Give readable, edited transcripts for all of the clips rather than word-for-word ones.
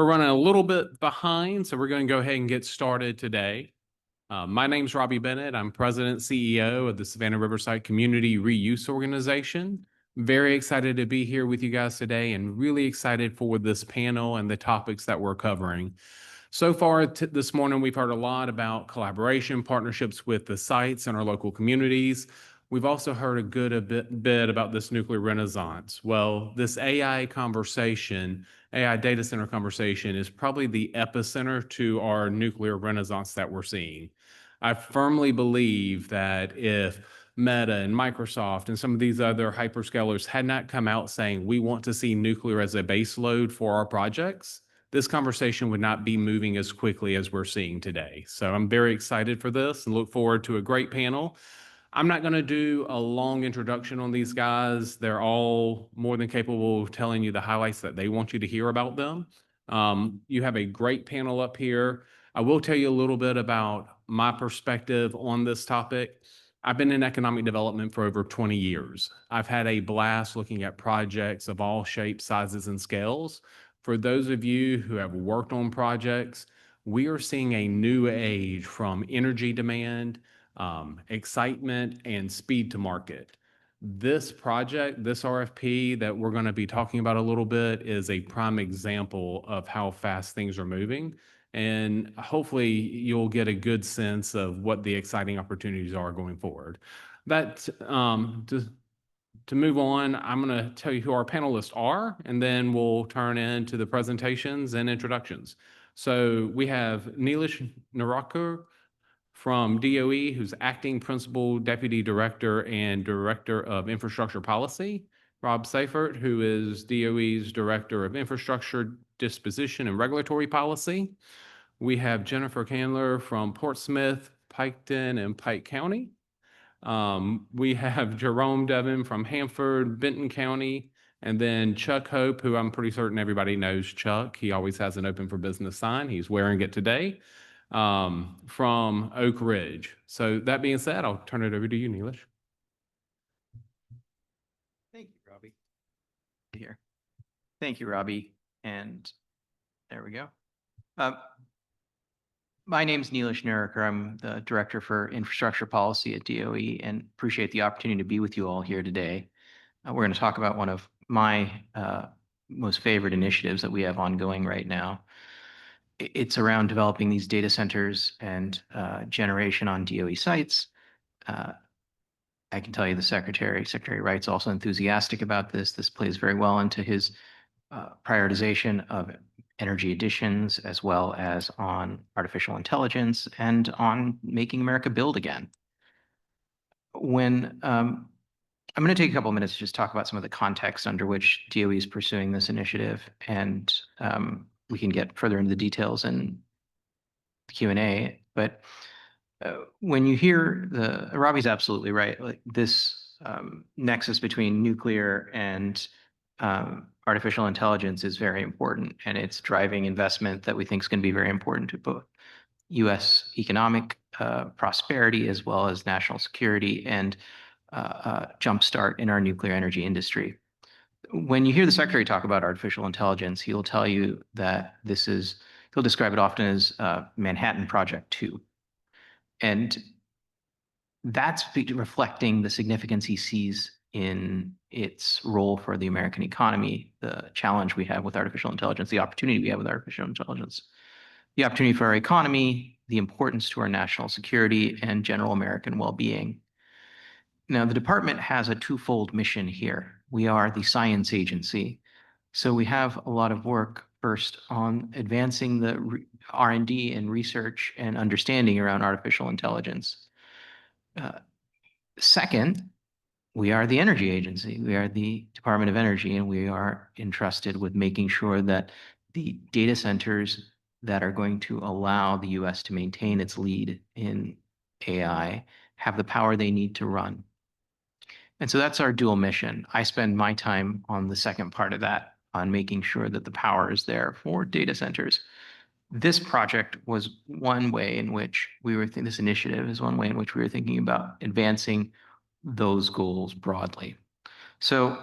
We're running a little bit behind, so we're going to go ahead and get started today. My name's Robbie Bennett. I'm President CEO of the Savannah Riverside Community Reuse Organization. Very excited to be here with you guys today and really excited for this panel and the topics that we're covering. So far this morning, we've heard a lot about collaboration, partnerships with the sites and our local communities. We've also heard a bit about this nuclear renaissance. Well, this AI data center conversation is probably the epicenter to our nuclear renaissance that we're seeing. I firmly believe that if Meta and Microsoft and some of these other hyperscalers had not come out saying we want to see nuclear as a base load for our projects, this conversation would not be moving as quickly as we're seeing today. So I'm very excited for this and look forward to a great panel. I'm not going to do a long introduction on these guys. They're all more than capable of telling you the highlights that they want you to hear about them. You have a great panel up here. I will tell you a little bit about my perspective on this topic. I've been in economic development for over 20 years. I've had a blast looking at projects of all shapes, sizes, and scales. For those of you who have worked on projects, we are seeing a new age from energy demand, excitement, and speed to market. This project, this RFP that we're going to be talking about a little bit, is a prime example of how fast things are moving. And hopefully you'll get a good sense of what the exciting opportunities are going forward. To move on, I'm going to tell you who our panelists are, and then we'll turn into the presentations and introductions. So we have Neelesh Nerurkar from DOE, who's Acting Principal Deputy Director and Director of Infrastructure Policy. Rob Seifert, who is DOE's Director of Infrastructure, Disposition, and Regulatory Policy. We have Jennifer Chandler from Portsmouth, Piketon, and Pike County. We have Jerome Delvin from Hanford, Benton County, and then Chuck Hope, who I'm pretty certain everybody knows Chuck. He always has an open for business sign. He's wearing it today, from Oak Ridge. So that being said, I'll turn it over to you, Neelesh. Thank you, Robbie. Here. Thank you, Robbie. And there we go. My name is Neelesh Nerurkar. I'm the Director for Infrastructure Policy at DOE and appreciate the opportunity to be with you all here today. We're going to talk about one of my most favorite initiatives that we have ongoing right now. It's around developing these data centers and generation on DOE sites. I can tell you the Secretary Wright's also enthusiastic about this. This plays very well into his prioritization of energy additions, as well as on artificial intelligence and on making America build again. I'm going to take a couple of minutes to just talk about some of the context under which DOE is pursuing this initiative, and we can get further into the details in the Q&A. But when you hear Robbie's absolutely right. Like this nexus between nuclear and artificial intelligence is very important, and it's driving investment that we think is going to be very important to both U.S. economic prosperity as well as national security and jumpstart in our nuclear energy industry. When you hear the Secretary talk about artificial intelligence, he'll tell you that he'll describe it often as Manhattan Project 2. And that's reflecting the significance he sees in its role for the American economy, the challenge we have with artificial intelligence, the opportunity we have with artificial intelligence, the opportunity for our economy, the importance to our national security and general American well-being. Now, the department has a twofold mission here. We are the science agency, so we have a lot of work first on advancing the R&D and research and understanding around artificial intelligence. Second, we are the energy agency. We are the Department of Energy, and we are entrusted with making sure that the data centers that are going to allow the U.S. to maintain its lead in AI have the power they need to run. And so that's our dual mission. I spend my time on the second part of that, on making sure that the power is there for data centers. This project was one way in which this initiative is one way in which we were thinking about advancing those goals broadly. So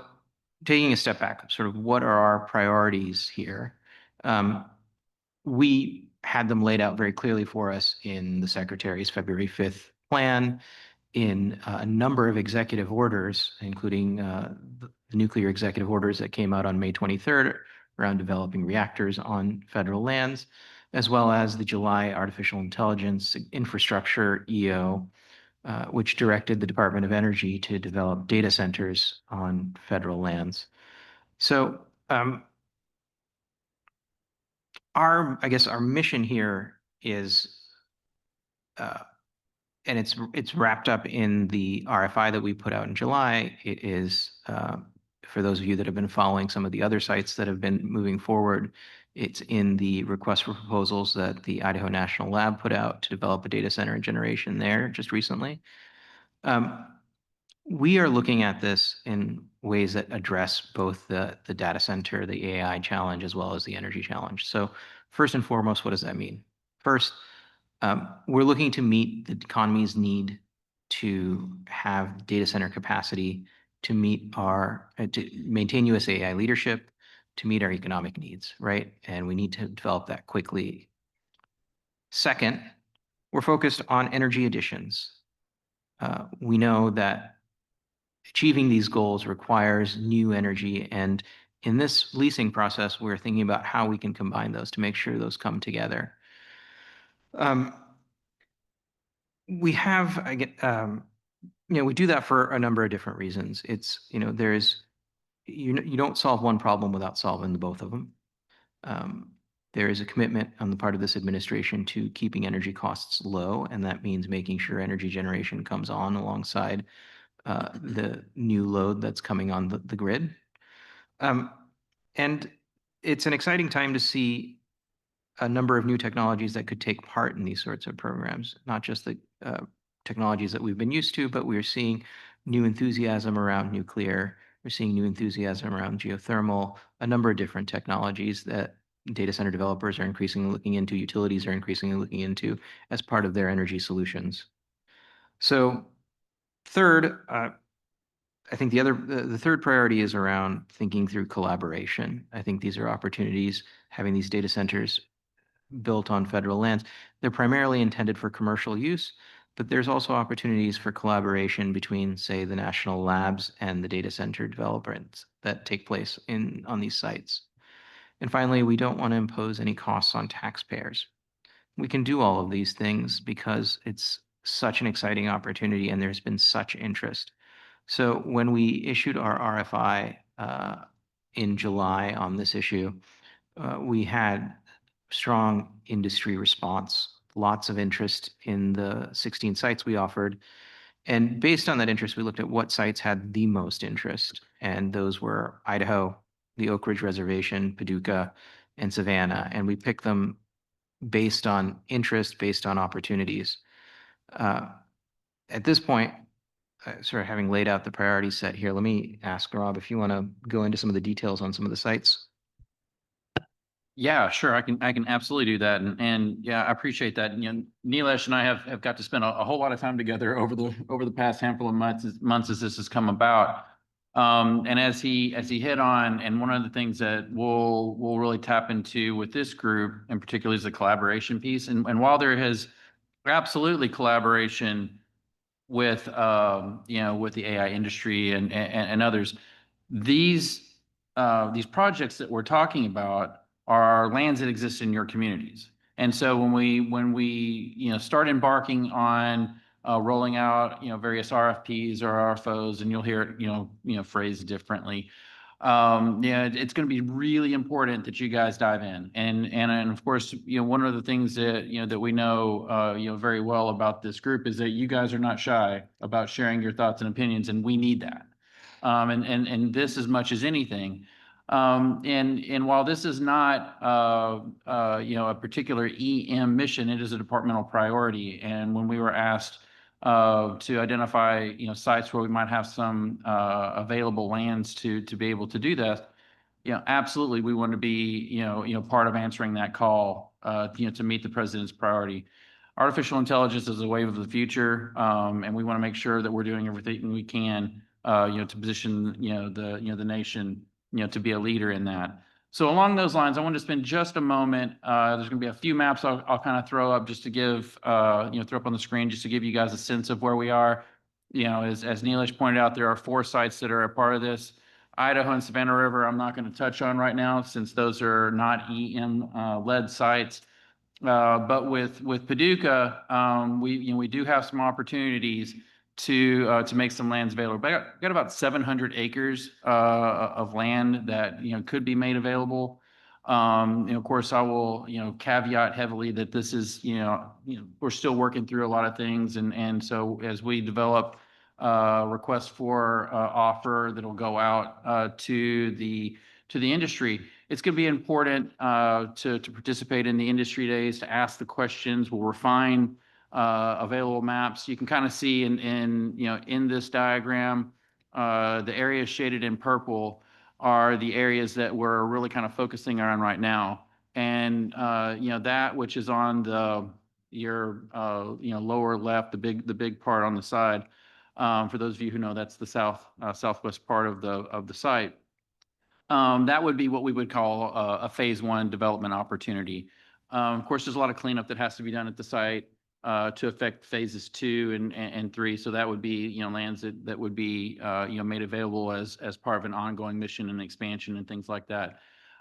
taking a step back, sort of what are our priorities here? we had them laid out very clearly for us in the Secretary's February 5th plan, in a number of executive orders, including the nuclear executive orders that came out on May 23rd around developing reactors on federal lands, as well as the July Artificial Intelligence Infrastructure EO, which directed the Department of Energy to develop data centers on federal lands. So I guess our mission here is, and it's wrapped up in the RFI that we put out in July. It is, for those of you that have been following some of the other sites that have been moving forward, it's in the request for proposals that the Idaho National Lab put out to develop a data center and generation there just recently. We are looking at this in ways that address both the data center, the AI challenge, as well as the energy challenge. So first and foremost, what does that mean? First, we're looking to meet the economy's need to have data center capacity to meet to maintain US AI leadership, to meet our economic needs, right? And we need to develop that quickly. Second, we're focused on energy additions. We know that achieving these goals requires new energy, and in this leasing process, we're thinking about how we can combine those to make sure those come together. We have, we do that for a number of different reasons. It's, you don't solve one problem without solving the both of them. There is a commitment on the part of this administration to keeping energy costs low, and that means making sure energy generation comes on alongside the new load that's coming on the grid. And it's an exciting time to see a number of new technologies that could take part in these sorts of programs, not just the technologies that we've been used to, but we're seeing new enthusiasm around nuclear. We're seeing new enthusiasm around geothermal, a number of different technologies that data center developers are increasingly looking into, utilities are increasingly looking into as part of their energy solutions. So third, I think the third priority is around thinking through collaboration. I think these are opportunities, having these data centers built on federal lands. They're primarily intended for commercial use, but there's also opportunities for collaboration between, say, the national labs and the data center developers that take place on these sites. And finally, we don't want to impose any costs on taxpayers. We can do all of these things because it's such an exciting opportunity and there's been such interest. So when we issued our RFI in July on this issue, we had strong industry response, lots of interest in the 16 sites we offered. And based on that interest, we looked at what sites had the most interest. And those were Idaho, the Oak Ridge Reservation, Paducah, and Savannah. And we picked them based on interest, based on opportunities. At this point, sort of having laid out the priority set here, let me ask Rob if you want to go into some of the details on some of the sites. Yeah, sure. I can absolutely do that. And yeah, I appreciate that. Neelesh and I have got to spend a whole lot of time together over the past handful of months as this has come about. And as he hit on, and one of the things that we'll really tap into with this group in particular is the collaboration piece. And while there has absolutely collaboration with with the AI industry and others, these projects that we're talking about are lands that exist in your communities. And so when we start embarking on rolling out various RFPs or RFOs, and you'll hear it phrased differently, it's going to be really important that you guys dive in. And of course, one of the things that that we know very well about this group is that you guys are not shy about sharing your thoughts and opinions, and we need that. And this as much as anything. And while this is not a particular EM mission, it is a departmental priority. And when we were asked to identify sites where we might have some available lands to be able to do that, absolutely we want to be part of answering that call to meet the president's priority. Artificial intelligence is a wave of the future, and we want to make sure that we're doing everything we can to position the nation to be a leader in that. So along those lines, I want to spend just a moment. There's going to be a few maps I'll kind of throw up just to give, throw up on the screen just to give you guys a sense of where we are. As Neelesh pointed out, there are 4 sites that are a part of this. Idaho and Savannah River, I'm not going to touch on right now since those are not EM led sites. But with Paducah, we do have some opportunities to make some lands available. But I got about 700 acres of land that could be made available. Of course, I will caveat heavily that this is we're still working through a lot of things, and so as we develop requests for offer that'll go out to the industry, it's going to be important to participate in the industry days, to ask the questions. We'll refine available maps. You can kind of see in this diagram, the areas shaded in purple are the areas that we're really kind of focusing on right now. And that which is on your lower left, the big part on the side. For those of you who know, that's the southwest part of the site. That would be what we would call a phase 1 development opportunity. Of course, there's a lot of cleanup that has to be done at the site to affect phases 2 and 3. So that would be lands that would be made available as part of an ongoing mission and expansion and things like that.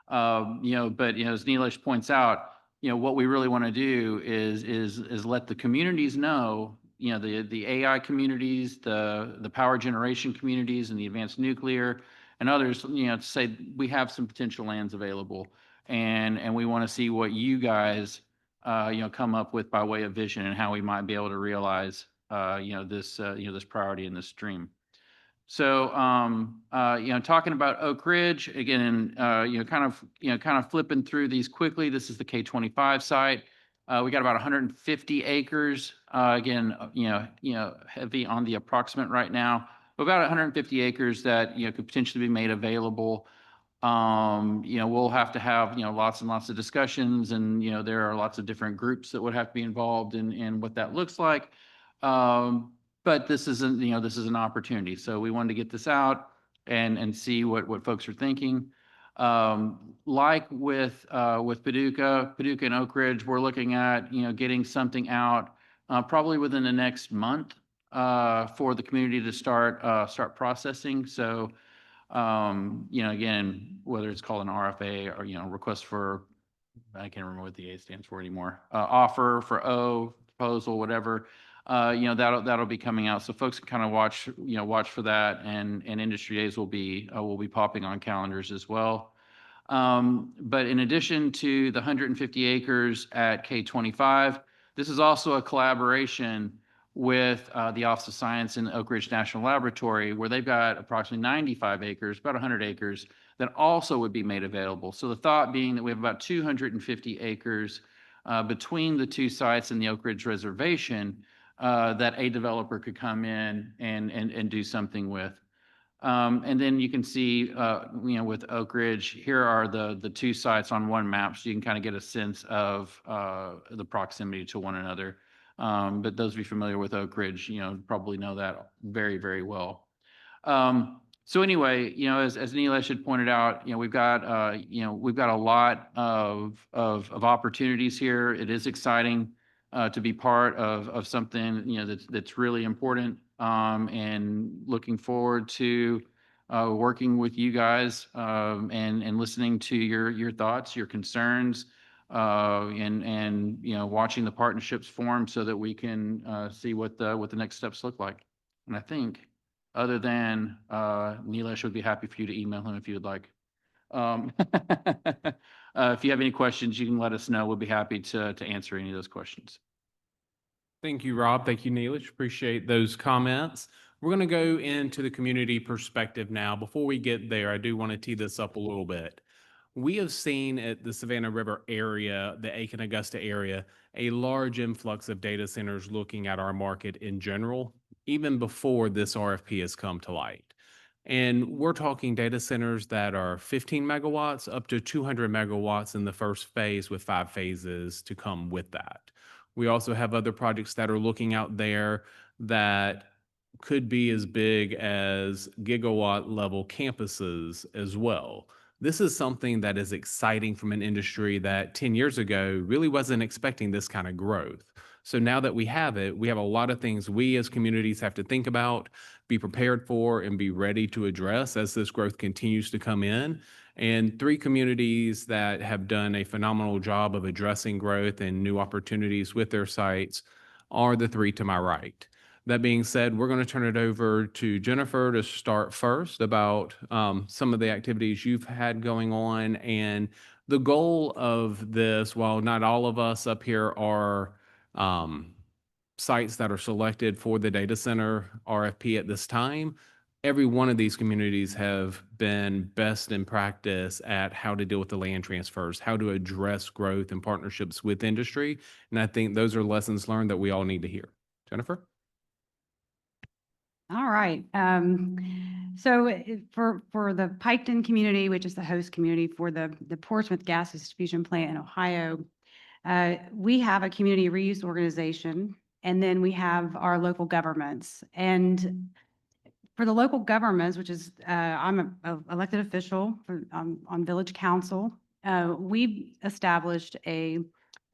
But as Neelesh points out, what we really want to do is let the communities know, the AI communities, the power generation communities, and the advanced nuclear and others, to say we have some potential lands available, and we want to see what you guys, come up with by way of vision and how we might be able to realize, this priority in this stream. So, talking about Oak Ridge again, kind of flipping through these quickly. This is the K25 site. We got about 150 acres. Again, heavy on the approximate right now. About 150 acres that could potentially be made available. We'll have to have lots and lots of discussions, and there are lots of different groups that would have to be involved in what that looks like. But this isn't this is an opportunity, so we wanted to get this out and see what folks are thinking. Like with Paducah and Oak Ridge, we're looking at getting something out probably within the next month for the community to start processing. So again, whether it's called an RFA or request for, I can't remember what the A stands for anymore, offer for O, proposal, whatever, that'll be coming out. So folks can kind of watch for that, and industry days will be popping on calendars as well. But in addition to the 150 acres at K25, this is also a collaboration with the Office of Science in Oak Ridge National Laboratory, where they've got approximately 95 acres, about 100 acres, that also would be made available. So the thought being that we have about 250 acres between the 2 sites in the Oak Ridge Reservation that a developer could come in and do something with. And then you can see, with Oak Ridge, here are the 2 sites on one map, so you can kind of get a sense of the proximity to one another. But those of you familiar with Oak Ridge, probably know that very, very well. So anyway, as Neelesh had pointed out, we've got a lot of opportunities here. It is exciting to be part of something that's really important, and looking forward to working with you guys and listening to your thoughts, your concerns. And watching the partnerships form so that we can see what the next steps look like. And I think, other than Neelesh would be happy for you to email him if you would like. If you have any questions, you can let us know. We'll be happy to answer any of those questions. Thank you, Rob. Thank you, Neelesh. Appreciate those comments. We're going to go into the community perspective now. Before we get there, I do want to tee this up a little bit. We have seen at the Savannah River area, the Aiken-Augusta area, a large influx of data centers looking at our market in general, even before this RFP has come to light. And we're talking data centers that are 15 megawatts up to 200 megawatts in the first phase, with 5 phases to come with that. We also have other projects that are looking out there that could be as big as gigawatt level campuses as well. This is something that is exciting from an industry that 10 years ago really wasn't expecting this kind of growth. So now that we have it, we have a lot of things we as communities have to think about, be prepared for, and be ready to address as this growth continues to come in. And three communities that have done a phenomenal job of addressing growth and new opportunities with their sites are the three to my right. That being said, we're going to turn it over to Jennifer to start first about some of the activities you've had going on. And the goal of this, while not all of us up here are sites that are selected for the data center RFP at this time, every one of these communities have been best in practice at how to deal with the land transfers, how to address growth and partnerships with industry. And I think those are lessons learned that we all need to hear. Jennifer? All right. So for the Piketon community, which is the host community for the Portsmouth gas distribution plant in Ohio, we have a community reuse organization, and then we have our local governments. And for the local governments, which is I'm an elected official on village council, we established a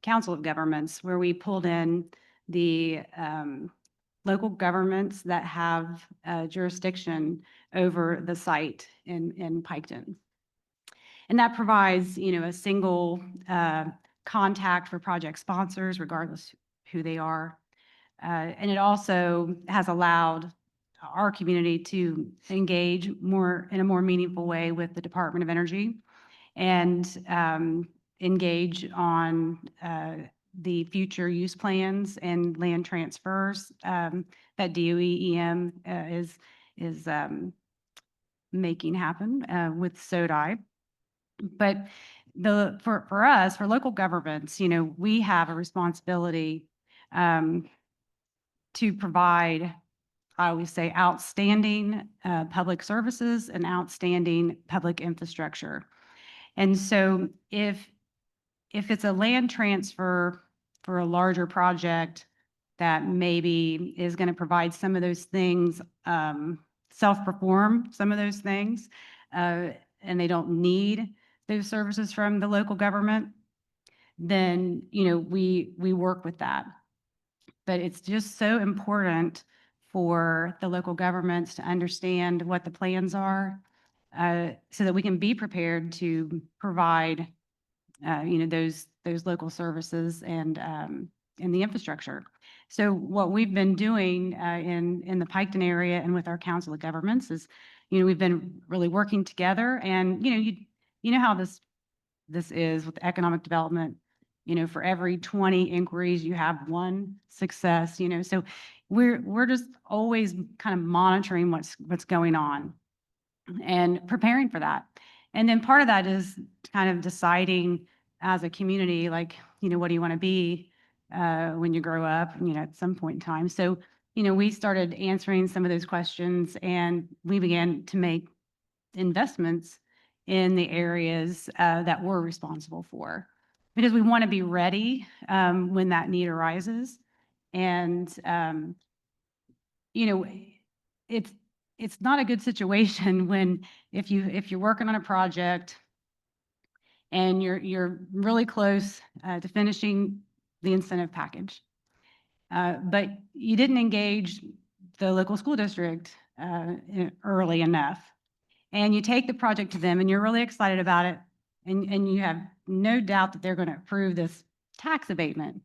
council of governments where we pulled in the local governments that have jurisdiction over the site in Piketon. And that provides, a single contact for project sponsors, regardless who they are. And it also has allowed our community to engage in a more meaningful way with the Department of Energy and engage on the future use plans and land transfers that DOE EM is making happen with SODI. But for us, for local governments, we have a responsibility to provide, I always say, outstanding public services and outstanding public infrastructure. And so if it's a land transfer for a larger project that maybe is going to provide some of those things, self-perform some of those things, and they don't need those services from the local government, then, we work with that. But it's just so important for the local governments to understand what the plans are, so that we can be prepared to provide those local services and the infrastructure. So what we've been doing in the Piketon area and with our Council of Governments is, we've been really working together. And you know how this is with economic development. For every 20 inquiries, you have one success. So we're just always kind of monitoring what's going on and preparing for that. And then part of that is kind of deciding as a community, like, what do you want to be when you grow up, at some point in time. So, we started answering some of those questions, and we began to make investments in the areas that we're responsible for, because we want to be ready when that need arises. And, it's not a good situation when if you're working on a project and you're really close to finishing the incentive package, but you didn't engage the local school district early enough, and you take the project to them and you're really excited about it, and you have no doubt that they're going to approve this tax abatement.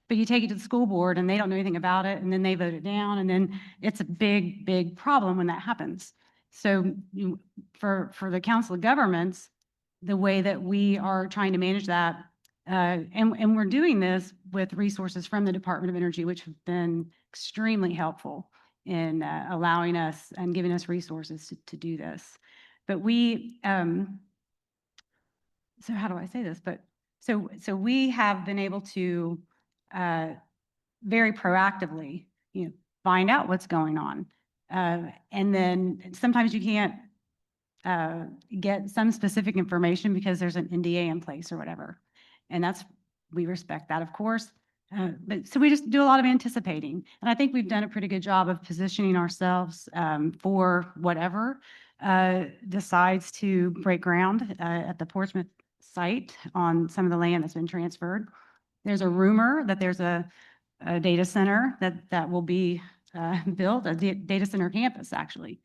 But you take it to the school board and they don't know anything about it, and then they vote it down, and then it's a big, big problem when that happens. So for the Council of Governments, the way that we are trying to manage that, and we're doing this with resources from the Department of Energy, which have been extremely helpful in allowing us and giving us resources to do this. But we, so how do I say this? But so we have been able to very proactively, find out what's going on. And then sometimes you can't get some specific information because there's an NDA in place or whatever. And we respect that, of course. But so we just do a lot of anticipating. And I think we've done a pretty good job of positioning ourselves for whatever decides to break ground at the Portsmouth site on some of the land that's been transferred. There's a rumor that there's a data center that will be built, a data center campus, actually.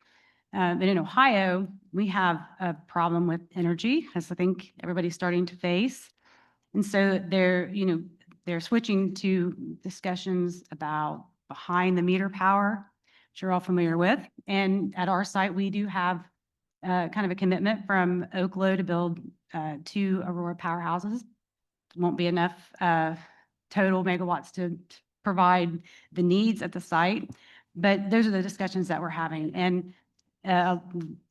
And in Ohio, we have a problem with energy, as I think everybody's starting to face. And so they're switching to discussions about behind the meter power, which you're all familiar with. And at our site, we do have kind of a commitment from Oklo to build 2 Aurora powerhouses. Won't be enough total megawatts to provide the needs at the site, but those are the discussions that we're having. And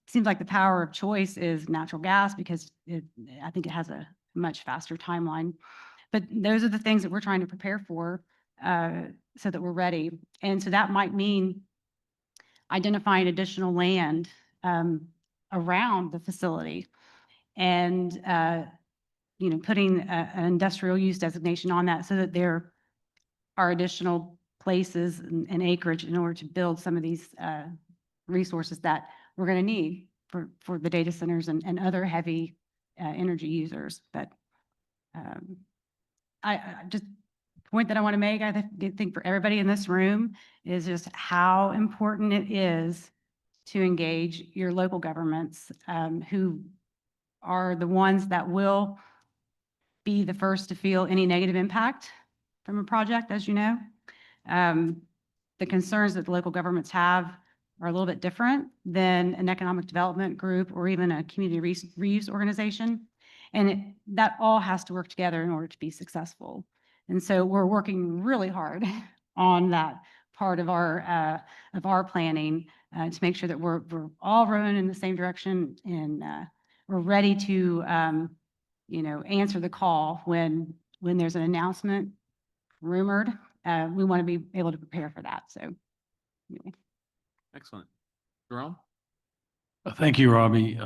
seems like the power of choice is natural gas because I think it has a much faster timeline. But those are the things that we're trying to prepare for so that we're ready. And so that might mean identifying additional land around the facility and putting an industrial use designation on that so that there are additional places and acreage in order to build some of these resources that we're going to need for the data centers and other heavy energy users. But I just point that I want to make, I think for everybody in this room is just how important it is to engage your local governments who are the ones that will be the first to feel any negative impact from a project, as you know. The concerns that the local governments have are a little bit different than an economic development group or even a community reuse organization. And that all has to work together in order to be successful. And so we're working really hard on that part of our planning to make sure that we're all rowing in the same direction and we're ready to answer the call when there's an announcement rumored. We want to be able to prepare for that. So anyway. Excellent. Jerome? Thank you, Robbie.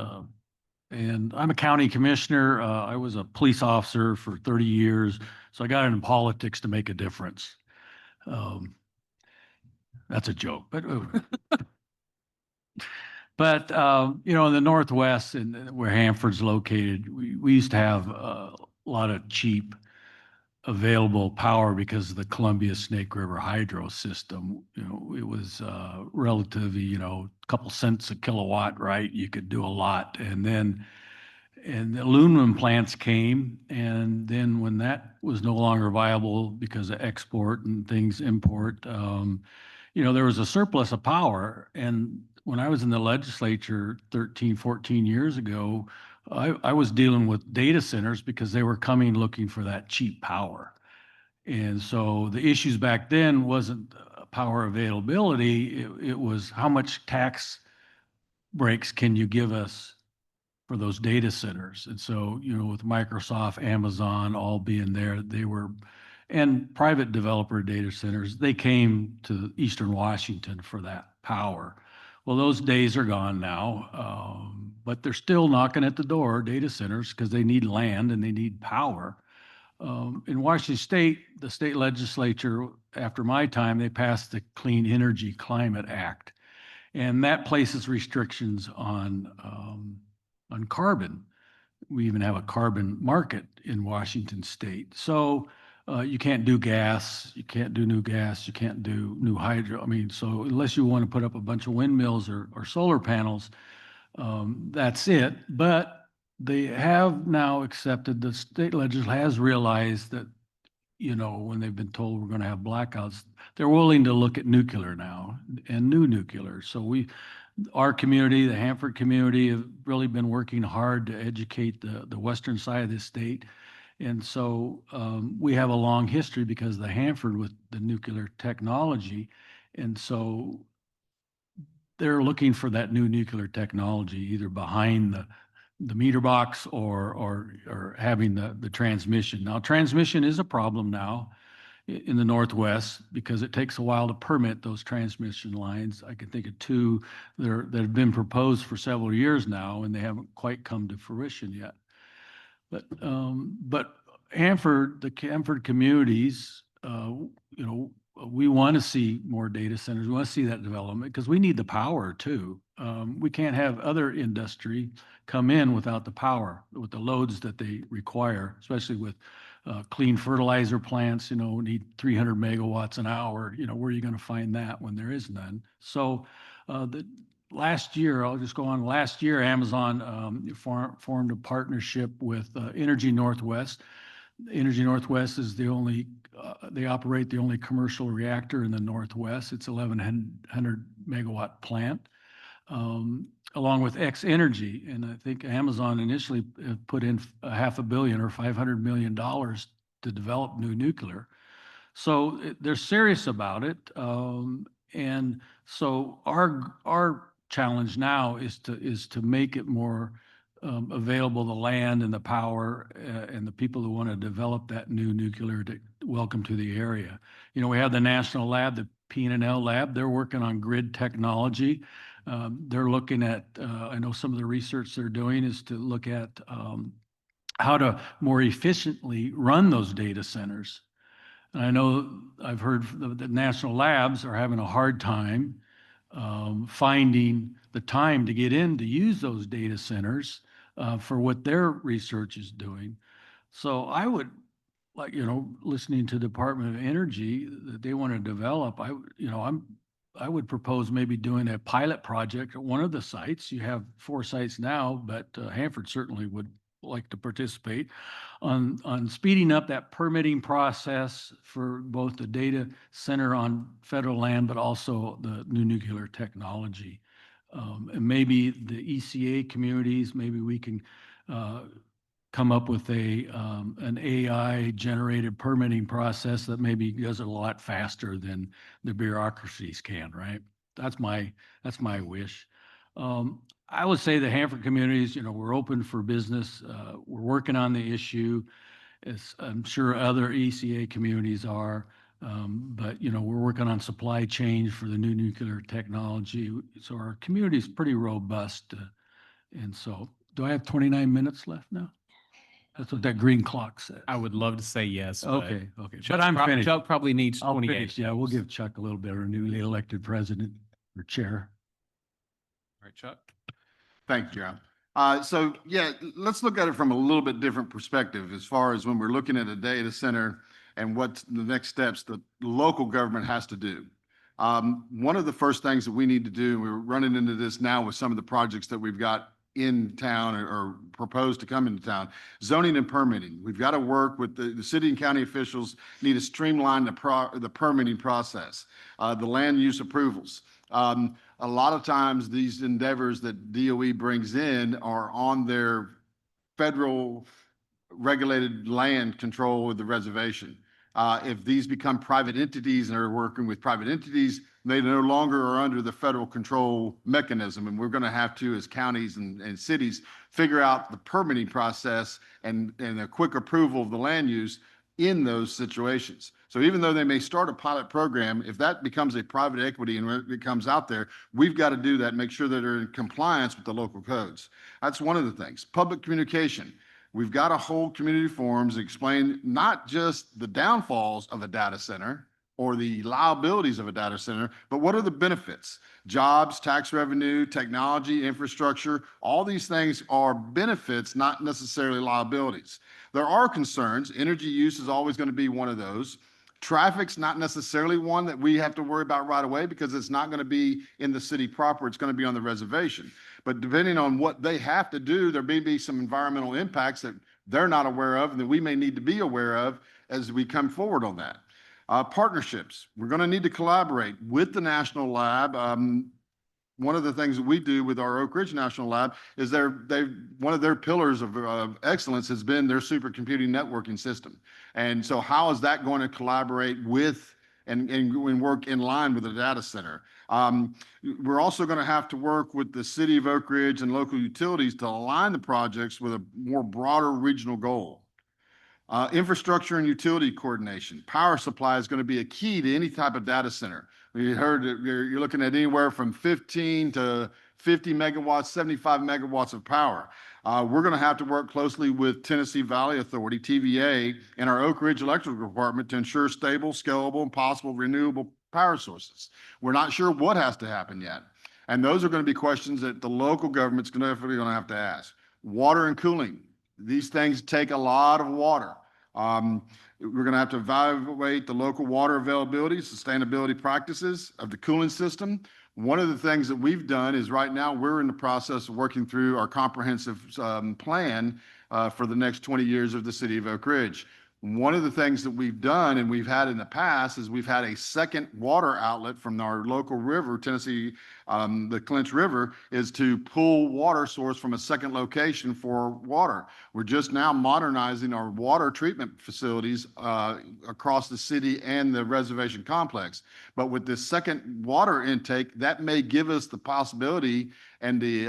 And I'm a county commissioner. I was a police officer for 30 years, so I got into politics to make a difference. That's a joke, but in the Northwest and where Hanford's located, we used to have a lot of cheap available power because of the Columbia Snake River hydro system. It was relatively, a couple cents a kilowatt, right? You could do a lot. And the aluminum plants came. And then when that was no longer viable because of export and things import, there was a surplus of power. And when I was in the legislature 13, 14 years ago, I was dealing with data centers because they were coming looking for that cheap power. And so the issues back then wasn't power availability, it was how much tax breaks can you give us for those data centers. And so, with Microsoft, Amazon all being there, and private developer data centers, they came to Eastern Washington for that power. Well, those days are gone now, but they're still knocking at the door, data centers, because they need land and they need power. In Washington State, the state legislature, after my time, they passed the Clean Energy Climate Act, and that places restrictions on carbon. We even have a carbon market in Washington State. So you can't do gas, you can't do new gas, you can't do new hydro. So unless you want to put up a bunch of windmills or solar panels, that's it. But they have now accepted, the state legislature has realized that, when they've been told we're going to have blackouts, they're willing to look at nuclear now and new nuclear. So our community, the Hanford community, have really been working hard to educate the western side of the state. And so we have a long history because of the Hanford with the nuclear technology. And so they're looking for that new nuclear technology, either behind the meter box or having the transmission. Now, transmission is a problem now in the Northwest because it takes a while to permit those transmission lines. I can think of 2 that have been proposed for several years now, and they haven't quite come to fruition yet. But Hanford, the Hanford communities you know, we want to see more data centers. We want to see that development because we need the power too. We can't have other industry come in without the power, with the loads that they require, especially with clean fertilizer plants, you know, need 300 megawatts an hour. You know, where are you going to find that when there is none? So the last year, I'll just go on, last year, Amazon formed a partnership with Energy Northwest. Energy Northwest is the only, they operate the only commercial reactor in the Northwest. It's 1,100 megawatt plant, along with X Energy. And I think Amazon initially put in $500 million or $500 million to develop new nuclear. So they're serious about it. And so our challenge now is to make it more available, the land and the power and the people who want to develop that new nuclear to welcome to the area. You know, we have the national lab, the P&L lab. They're working on grid technology. They're looking at, I know some of the research they're doing is to look at how to more efficiently run those data centers. And I know I've heard the national labs are having a hard time finding the time to get in to use those data centers for what their research is doing. So I would, like, you know, listening to the Department of Energy that they want to develop, I would propose maybe doing a pilot project at one of the sites. You have 4 sites now, but Hanford certainly would like to participate on speeding up that permitting process for both the data center on federal land, but also the new nuclear technology. And maybe the ECA communities, maybe we can come up with an AI generated permitting process that maybe does it a lot faster than the bureaucracies can, right? That's my wish. I would say the Hanford communities, you know, we're open for business. We're working on the issue, as I'm sure other ECA communities are. But, you know, we're working on supply chain for the new nuclear technology. So our community is pretty robust. And so, do I have 29 minutes left now? That's what that green clock says. I would love to say yes. but Okay. But Chuck's I'm finished. Chuck probably needs I'll 28. finish. Yeah, we'll give Chuck a little bit, our newly elected president or chair. All right, Chuck. Thank you, Jerome. So yeah, let's look at it from a little bit different perspective as far as when we're looking at a data center and what the next steps the local government has to do. One of the first things that we need to do, we're running into this now with some of the projects that we've got in town or proposed to come into town, zoning and permitting. We've got to work with the city and county officials, need to streamline the permitting process, the land use approvals. A lot of times these endeavors that DOE brings in are on their federal regulated land control with the reservation. If these become private entities and are working with private entities, they no longer are under the federal control mechanism. And we're going to have to, as counties and cities, figure out the permitting process and a quick approval of the land use in those situations. So even though they may start a pilot program, if that becomes a private equity and it comes out there, we've got to do that, make sure that they're in compliance with the local codes. That's one of the things. Public communication. We've got to hold community forums, explain not just the downfalls of a data center or the liabilities of a data center, but what are the benefits? Jobs, tax revenue, technology, infrastructure, all these things are benefits, not necessarily liabilities. There are concerns. Energy use is always going to be one of those. Traffic's not necessarily one that we have to worry about right away because it's not going to be in the city proper. It's going to be on the reservation. But depending on what they have to do, there may be some environmental impacts that they're not aware of and that we may need to be aware of as we come forward on that. Partnerships. We're going to need to collaborate with the National Lab. One of the things that we do with our Oak Ridge National Lab is one of their pillars of excellence has been their supercomputing networking system. And so how is that going to collaborate with and work in line with the data center? We're also going to have to work with the city of Oak Ridge and local utilities to align the projects with a more broader regional goal. Infrastructure and utility coordination. Power supply is going to be a key to any type of data center. We heard that you're looking at anywhere from 15 to 50 megawatts, 75 megawatts of power. We're going to have to work closely with Tennessee Valley Authority, TVA, and our Oak Ridge Electrical Department to ensure stable, scalable, and possible renewable power sources. We're not sure what has to happen yet. And those are going to be questions that the local government's definitely going to have to ask. Water and cooling. These things take a lot of water. We're going to have to evaluate the local water availability, sustainability practices of the cooling system. One of the things that we've done is right now we're in the process of working through our comprehensive plan for the next 20 years of the city of Oak Ridge. One of the things that we've done and we've had in the past is we've had a second water outlet from our local river, Tennessee, the Clinch River, is to pull water source from a second location for water. We're just now modernizing our water treatment facilities across the city and the reservation complex. But with this second water intake, that may give us the possibility and the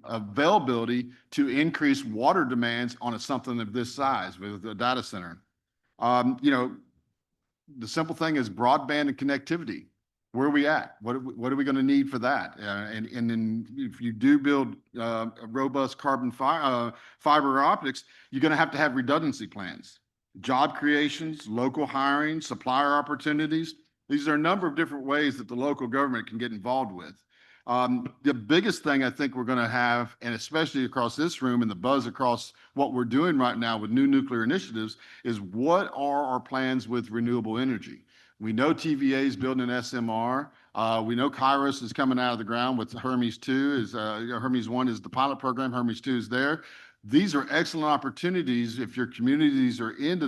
availability to increase water demands on something of this size with a data center. You know, the simple thing is broadband and connectivity. Where are we at? What are we going to need for that? And then if you do build a robust fiber optics, you're going to have redundancy plans, job creations, local hiring, supplier opportunities. These are a number of different ways that the local government can get involved with. The biggest thing I think we're going to have, and especially across this room and the buzz across what we're doing right now with new nuclear initiatives, is what are our plans with renewable energy? We know TVA is building an SMR. We know Kairos is coming out of the ground with Hermes 2. Hermes 1 is the pilot program. Hermes 2 is there. These are excellent opportunities if your communities are into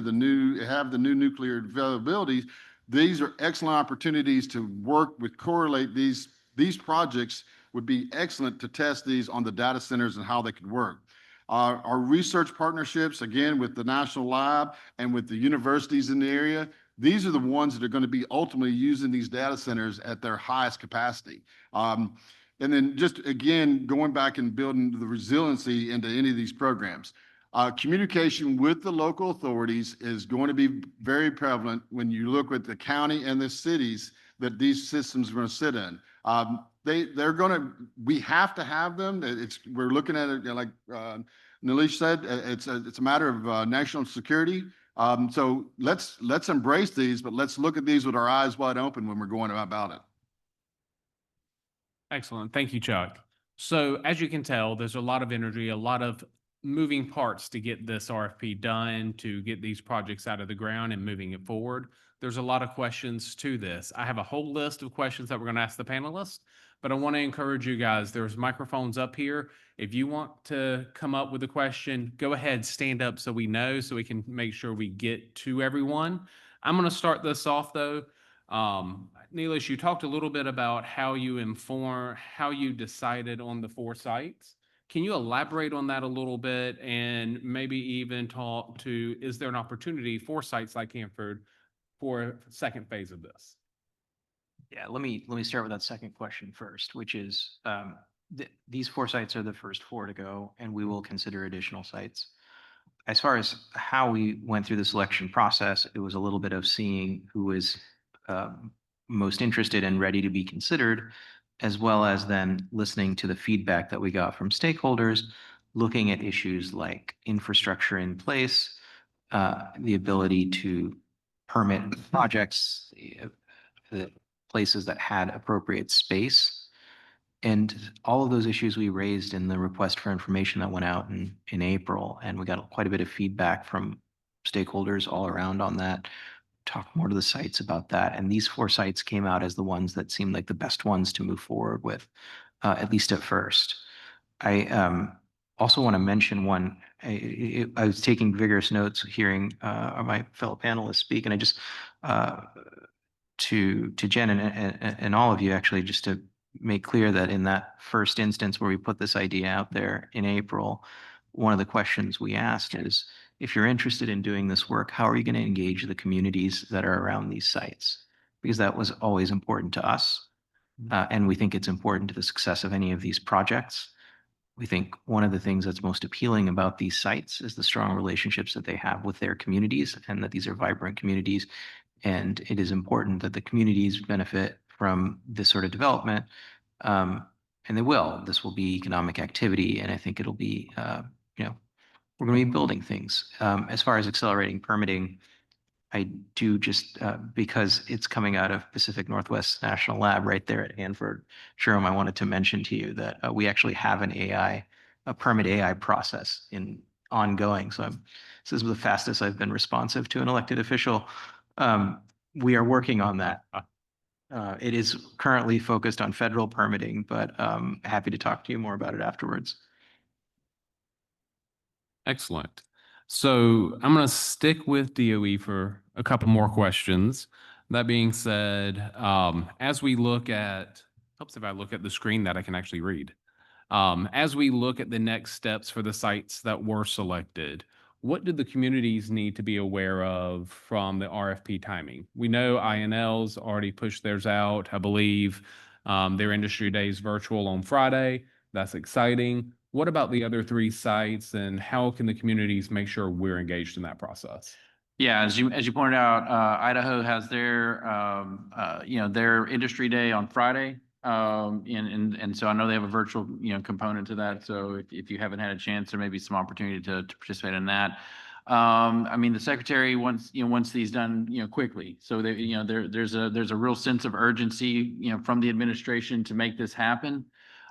have the new nuclear availability. These are excellent opportunities to work with, correlate these projects would be excellent to test these on the data centers and how they could work. Our research partnerships, again, with the National Lab and with the universities in the area, these are the ones that are going to be ultimately using these data centers at their highest capacity. And then just, again, going back and building the resiliency into any of these programs. Communication with the local authorities is going to be very prevalent when you look at the county and the cities that these systems are going to sit in. We have to have them. We're looking at it like Neelesh said, it's a matter of national security. So let's embrace these, but let's look at these with our eyes wide open when we're going about it. Excellent. Thank you, Chuck. So as you can tell, there's a lot of energy, a lot of moving parts to get this RFP done, to get these projects out of the ground and moving it forward. There's a lot of questions to this. I have a whole list of questions that we're going to ask the panelists, but I want to encourage you guys, there's microphones up here. If you want to come up with a question, go ahead, stand up so we know, so we can make sure we get to everyone. I'm going to start this off though. Neelesh, you talked a little bit about how you decided on the 4 sites. Can you elaborate on that a little bit and maybe even talk to, is there an opportunity for sites like Hanford for a second phase of this? Yeah, let me start with that second question first, which is these 4 sites are the first 4 to go, and we will consider additional sites. As far as how we went through the selection process, it was a little bit of seeing who is most interested and ready to be considered, as well as then listening to the feedback that we got from stakeholders, looking at issues like infrastructure in place, the ability to permit projects, the places that had appropriate space. And all of those issues we raised in the request for information that went out in April, and we got quite a bit of feedback from stakeholders all around on that. Talk more to the sites about that. And these 4 sites came out as the ones that seemed like the best ones to move forward with, at least at first. I also want to mention one. I was taking vigorous notes hearing my fellow panelists speak, and I just, to Jen and all of you, actually, just to make clear that in that first instance where we put this idea out there in April, one of the questions we asked is, if you're interested in doing this work, how are you going to engage the communities that are around these sites? Because that was always important to us. And we think it's important to the success of any of these projects. We think one of the things that's most appealing about these sites is the strong relationships that they have with their communities, and that these are vibrant communities. And it is important that the communities benefit from this sort of development. and they will. This will be economic activity, and I think it'll be, we're going to be building things. As far as accelerating permitting, I do just because it's coming out of Pacific Northwest National Lab right there at Hanford. Jerome, I wanted to mention to you that we actually have a permit AI process ongoing. So this is the fastest I've been responsive to an elected official. We are working on that. It is currently focused on federal permitting, but happy to talk to you more about it afterwards. Excellent. So I'm going to stick with DOE for a couple more questions. That being said, as we look at, helps if I look at the screen that I can actually read. As we look at the next steps for the sites that were selected, what do the communities need to be aware of from the RFP timing? We know INL's already pushed theirs out. I believe their industry day is virtual on Friday. That's exciting. What about the other 3 sites, and how can the communities make sure we're engaged in that process? Yeah, as you pointed out, Idaho has their their industry day on Friday. And so I know they have a virtual, component to that. So if you haven't had a chance, there may be some opportunity to participate in that. I mean, the secretary wants these done, quickly. So there's a real sense of urgency, from the administration to make this happen.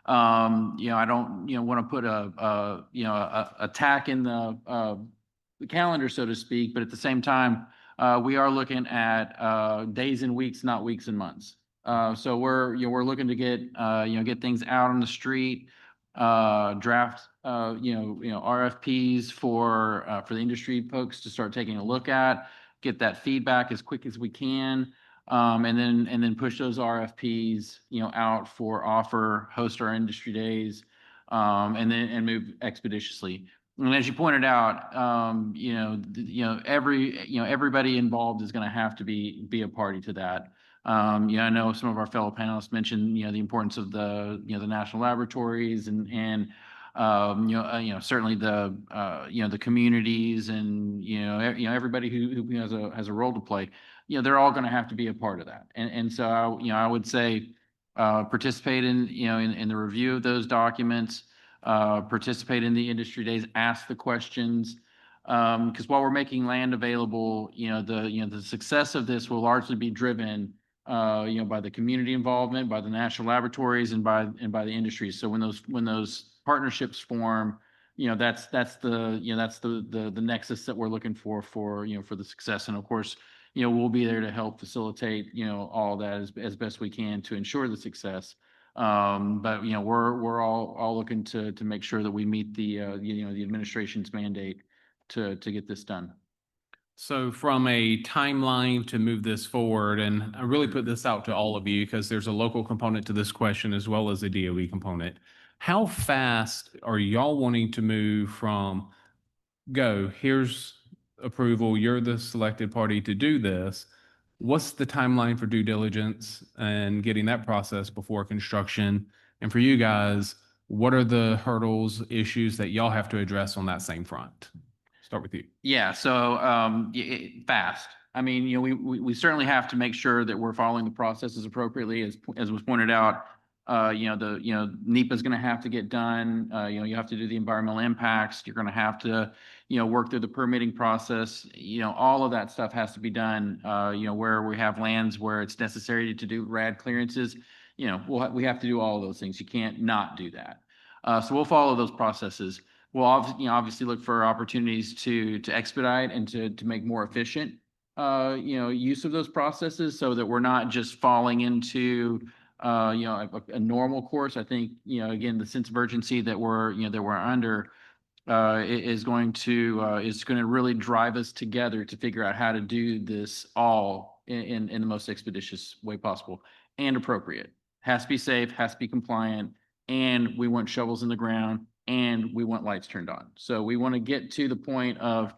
I don't, want to put a tack in the calendar, so to speak, but at the same time, we are looking at days and weeks, not weeks and months. So we're looking to get things out on the street, draft RFPs for the industry folks to start taking a look at, get that feedback as quick as we can, and then push those RFPs out for offer, host our industry days, and move expeditiously. And as you pointed out, everybody involved is going to have to be a party to that. I know some of our fellow panelists mentioned, the importance of the national laboratories and certainly the communities and, everybody who has a role to play, they're all going to have to be a part of that. And so, I would say, participate in the review of those documents, participate in the industry days, ask the questions. Because while we're making land available, the success of this will largely be driven by the community involvement, by the national laboratories, and by the industry. So when those partnerships form, that's the nexus that we're looking for the success. And of course, we'll be there to help facilitate all that as best we can to ensure the success. But we're all looking to make sure that we meet the administration's mandate to get this done. So from a timeline to move this forward, and I really put this out to all of you because there's a local component to this question as well as a DOE component. How fast are y'all wanting to move from here's approval, you're the selected party to do this? What's the timeline for due diligence and getting that process before construction? And for you guys, what are the hurdles, issues that y'all have to address on that same front? Start with you. Yeah, so fast. I mean, we certainly have to make sure that we're following the processes appropriately, as was pointed out. NEPA is going to have to get done. You have to do the environmental impacts. You're going to have to work through the permitting process. All of that stuff has to be done. Where we have lands where it's necessary to do RAD clearances, we have to do all of those things. You can't not do that. So we'll follow those processes. We'll obviously look for opportunities to expedite and to make more efficient use of those processes, so that we're not just falling into a normal course. I think again, the sense of urgency that we're under is going to really drive us together to figure out how to do this all in the most expeditious way possible and appropriate. Has to be safe, has to be compliant, and we want shovels in the ground, and we want lights turned on. So we want to get to the point of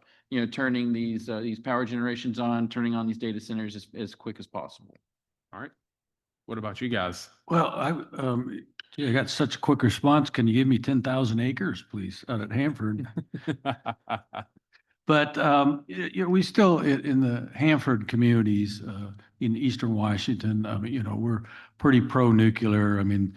turning these power generations on, turning on these data centers as quick as possible. All right. What about you guys? Well, I got such a quick response. Can you give me 10,000 acres, please, out at Hanford? But we still in the Hanford communities in Eastern Washington. We're pretty pro-nuclear. I mean,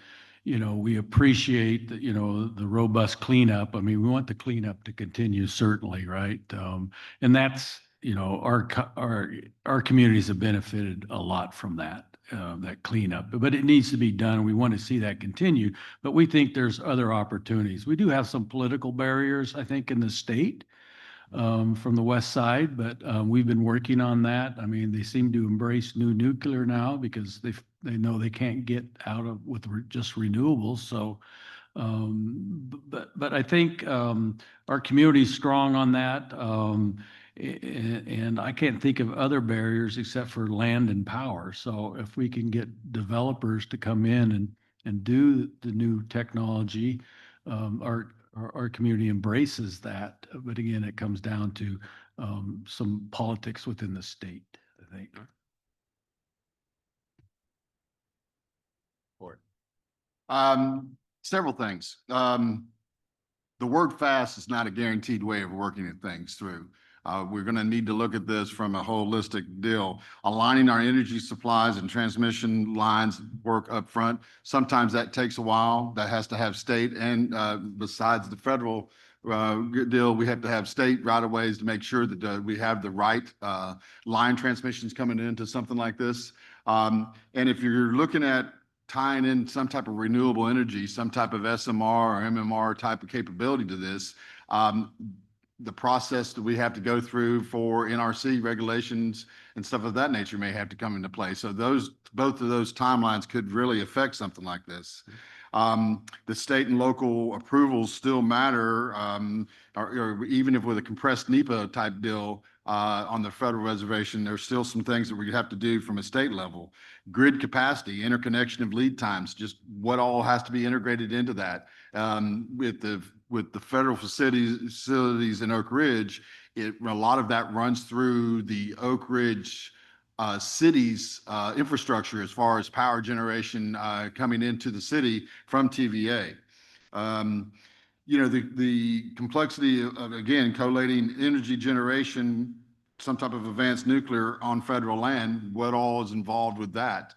we appreciate the, the robust cleanup. I mean, we want the cleanup to continue, certainly, right? And that's, our communities have benefited a lot from that cleanup, but it needs to be done. We want to see that continue, but we think there's other opportunities. We do have some political barriers, I think, in the state from the west side, but we've been working on that. I mean, they seem to embrace new nuclear now because they know they can't get out of with just renewables. So, but I think our community is strong on that. And I can't think of other barriers except for land and power. So if we can get developers to come in and do the new technology, our community embraces that. But again, it comes down to some politics within the state, I think. Several things. The word fast is not a guaranteed way of working things through. We're going to need to look at this from a holistic deal, aligning our energy supplies and transmission lines work up front. Sometimes that takes a while. That has to have state and besides the federal deal, we have to have state right-of-ways to make sure that we have the right line transmissions coming into something like this. And if you're looking at tying in some type of renewable energy, some type of SMR or MMR type of capability to this, the process that we have to go through for NRC regulations and stuff of that nature may have to come into play. So both of those timelines could really affect something like this. The state and local approvals still matter, or even if with a compressed NEPA type deal on the federal reservation, there's still some things that we have to do from a state level. Grid capacity, interconnection of lead times, just what all has to be integrated into that. With the federal facilities in Oak Ridge, a lot of that runs through the Oak Ridge city's infrastructure as far as power generation coming into the city from TVA. The complexity of, again, collating energy generation, some type of advanced nuclear on federal land, what all is involved with that?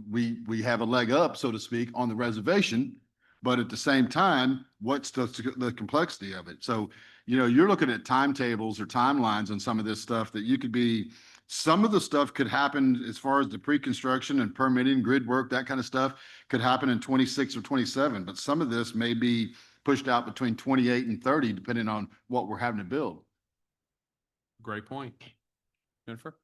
We have a leg up, so to speak, on the reservation, but at the same time, what's the complexity of it? So, you're looking at timetables or timelines on some of this stuff that some of the stuff could happen as far as the pre-construction and permitting, grid work, that kind of stuff could happen in 26 or 27, but some of this may be pushed out between 28 and 30, depending on what we're having to build. Great point. Jennifer?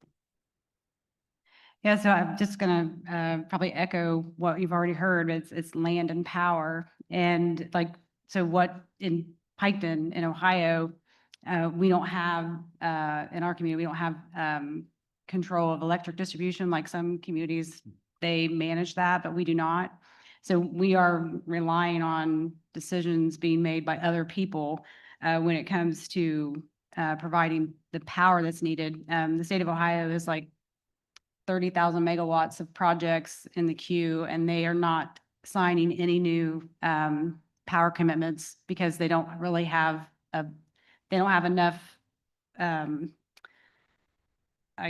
Yeah, so I'm just gonna probably echo what you've already heard. It's land and power. And so what in Piketon in Ohio, we don't have, in our community, we don't have control of electric distribution like some communities, they manage that, but we do not. So we are relying on decisions being made by other people when it comes to providing the power that's needed. The state of Ohio is 30,000 megawatts of projects in the queue, and they are not signing any new power commitments because they don't really have enough, I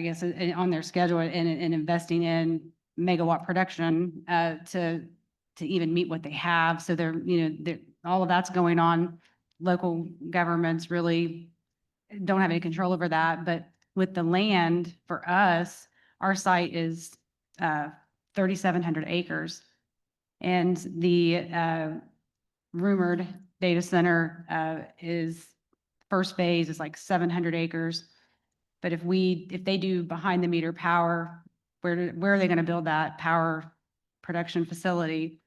guess, on their schedule in investing in megawatt production to even meet what they have. So all of that's going on. Local governments really don't have any control over that. But with the land, for us, our site is 3,700 acres. And the rumored data center first phase is 700 acres. But if they do behind the meter power, where are they going to build that power production facility?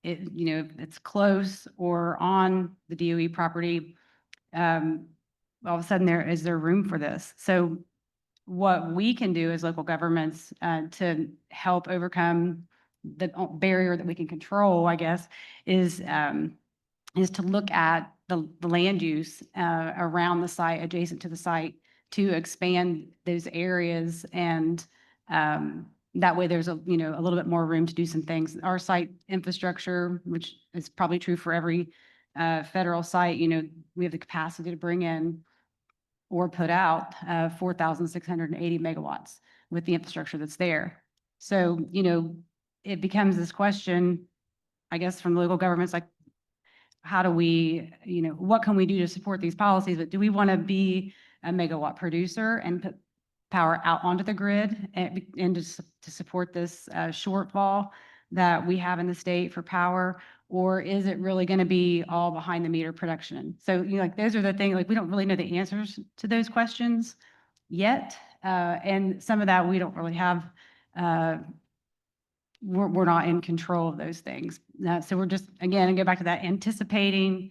If it's close or on the DOE property, all of a sudden is there room for this? So what we can do as local governments to help overcome the barrier that we can control, I guess, is to look at the land use around the site, adjacent to the site, to expand those areas, and that way there's a little bit more room to do some things. Our site infrastructure, which is probably true for every federal site, we have the capacity to bring in or put out 4,680 megawatts with the infrastructure that's there. So, it becomes this question, I guess, from local governments, like, how do we, what can we do to support these policies? But do we want to be a megawatt producer and put power out onto the grid and to support this shortfall that we have in the state for power? Or is it really going to be all behind the meter production? So, like, those are the things, like, we don't really know the answers to those questions yet. And some of that we don't really have, we're not in control of those things. So we're just, again, and go back to that, anticipating,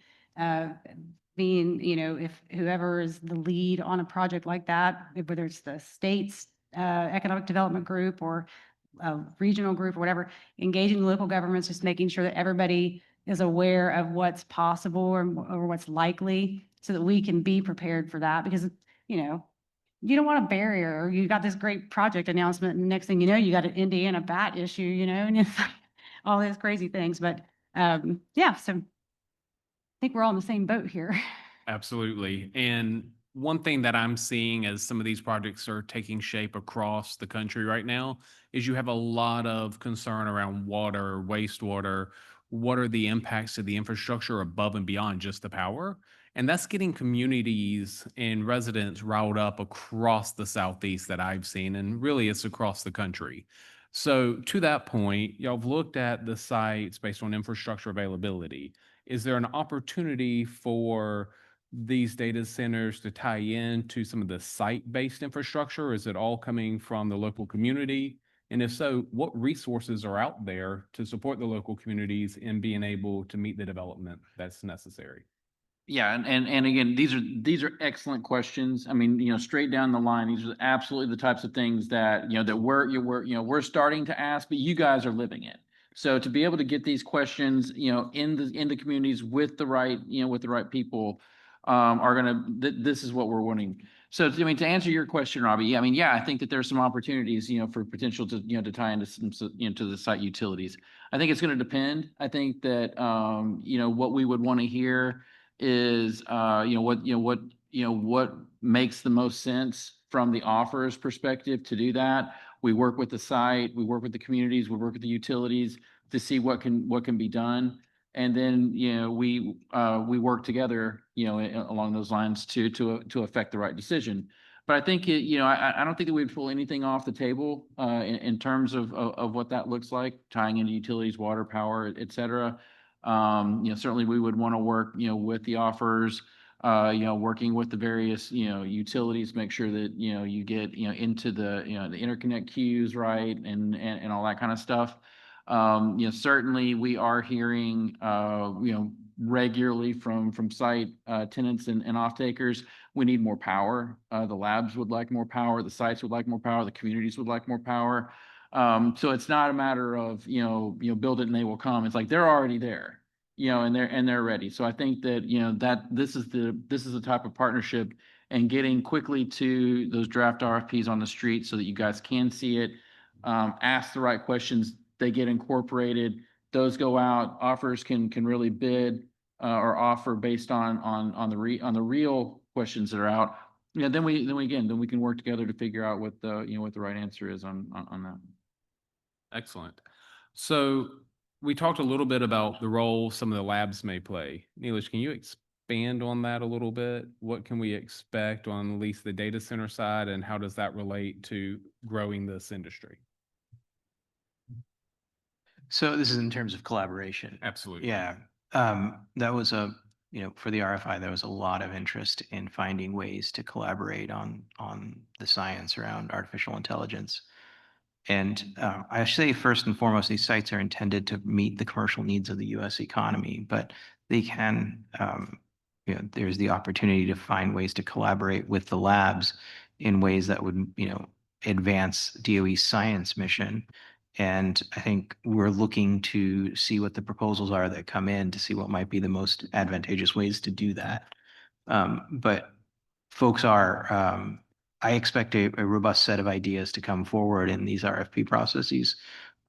being, if whoever is the lead on a project like that, whether it's the state's economic development group or a regional group or whatever, engaging the local governments, just making sure that everybody is aware of what's possible or what's likely so that we can be prepared for that. Because, you don't want a barrier, or you got this great project announcement and the next thing you know, you got an Indiana bat issue, and it's like all those crazy things. But yeah, so I think we're all in the same boat here. Absolutely. And one thing that I'm seeing as some of these projects are taking shape across the country right now is you have a lot of concern around water, wastewater. What are the impacts to the infrastructure above and beyond just the power? And that's getting communities and residents riled up across the Southeast that I've seen, and really it's across the country. So to that point, y'all have looked at the sites based on infrastructure availability. Is there an opportunity for these data centers to tie in to some of the site-based infrastructure? Is it all coming from the local community? And if so, what resources are out there to support the local communities in being able to meet the development that's necessary? Yeah, and again, these are excellent questions. I mean, straight down the line, these are absolutely the types of things that that we're starting to ask, but you guys are living it. So to be able to get these questions, in the communities with the right, with the right people, this is what we're wanting. So I mean, to answer your question, Robbie, I mean, yeah, I think that there's some opportunities, for potential to to tie into some, to the site utilities. I think it's going to depend. I think that what we would want to hear is what makes the most sense from the offerer's perspective to do that. We work with the site, we work with the communities, we work with the utilities to see what can be done. And then, we work together, along those lines to affect the right decision. But I think I don't think that we'd pull anything off the table in terms of what that looks like, tying into utilities, water, power, et cetera. Certainly we would want to work, with the offers, working with the various, utilities, make sure that, you get, into the, the interconnect queues, right, and all that kind of stuff. Certainly we are hearing, regularly from site tenants and off-takers, we need more power. The labs would like more power, the sites would like more power, the communities would like more power. So it's not a matter of, build it and they will come. It's like they're already there, and they're ready. So I think that, that this is the type of partnership, and getting quickly to those draft RFPs on the street so that you guys can see it, ask the right questions, they get incorporated, those go out, offers can really bid or offer based on the real questions that are out. Then we can work together to figure out what the right answer is on that. Excellent. So we talked a little bit about the role some of the labs may play. Neelesh, can you expand on that a little bit? What can we expect on at least the data center side, and how does that relate to growing this industry? So this is in terms of collaboration. Absolutely. Yeah. That was for the RFI, there was a lot of interest in finding ways to collaborate on the science around artificial intelligence. And I say first and foremost, these sites are intended to meet the commercial needs of the U.S. economy, but they can, there's the opportunity to find ways to collaborate with the labs in ways that would, advance DOE's science mission. And I think we're looking to see what the proposals are that come in to see what might be the most advantageous ways to do that. But folks are, I expect a robust set of ideas to come forward in these RFP processes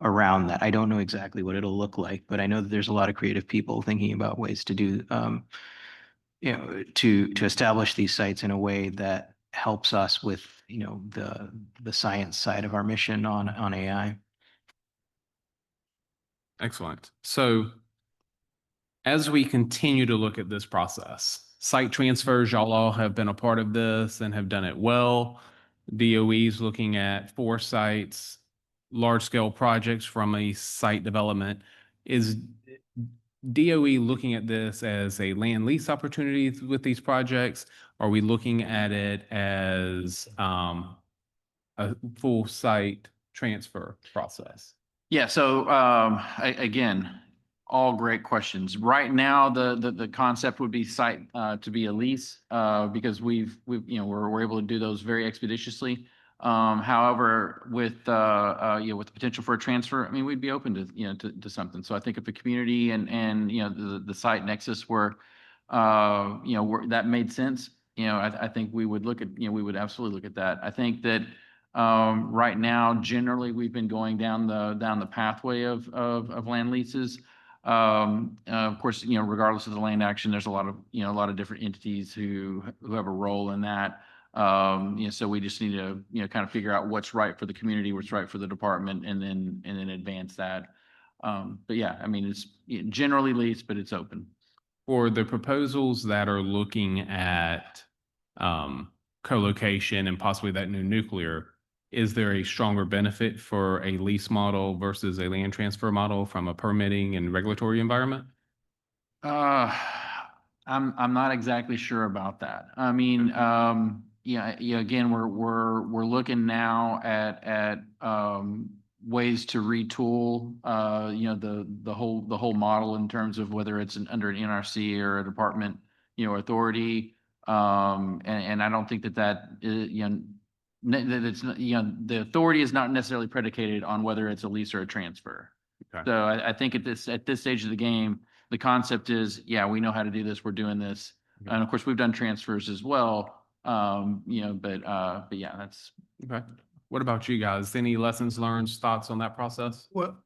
around that. I don't know exactly what it'll look like, but I know that there's a lot of creative people thinking about ways to do, to establish these sites in a way that helps us with, the science side of our mission on AI. Excellent. So as we continue to look at this process, site transfers, y'all all have been a part of this and have done it well. DOE's looking at 4 sites, large-scale projects from a site development. Is DOE looking at this as a land lease opportunity with these projects? Are we looking at it as a full site transfer process? Yeah, so again, all great questions. Right now, the concept would be site to be a lease because we've we're able to do those very expeditiously. However, with with the potential for a transfer, I mean, we'd be open to to something. So I think if a community and the site nexus were where that made sense, I think we would look at we would absolutely look at that. I think that right now, generally, we've been going down the pathway of land leases. Of course, regardless of the land action, there's a lot of different entities who have a role in that. So we just need to kind of figure out what's right for the community, what's right for the department, and then advance that. But yeah, I mean, it's generally leased, but it's open. For the proposals that are looking at co-location and possibly that new nuclear, is there a stronger benefit for a lease model versus a land transfer model from a permitting and regulatory environment? I'm not exactly sure about that. I mean, again, we're looking now at ways to retool the whole model in terms of whether it's under an NRC or a department authority. And I don't think that it's not, the authority is not necessarily predicated on whether it's a lease or a transfer. Okay. So I think at this stage of the game, the concept is, yeah, we know how to do this. We're doing this. Okay. And of course, we've done transfers as well. But yeah, that's Okay. What about you guys? Any lessons learned, thoughts on that process? Well,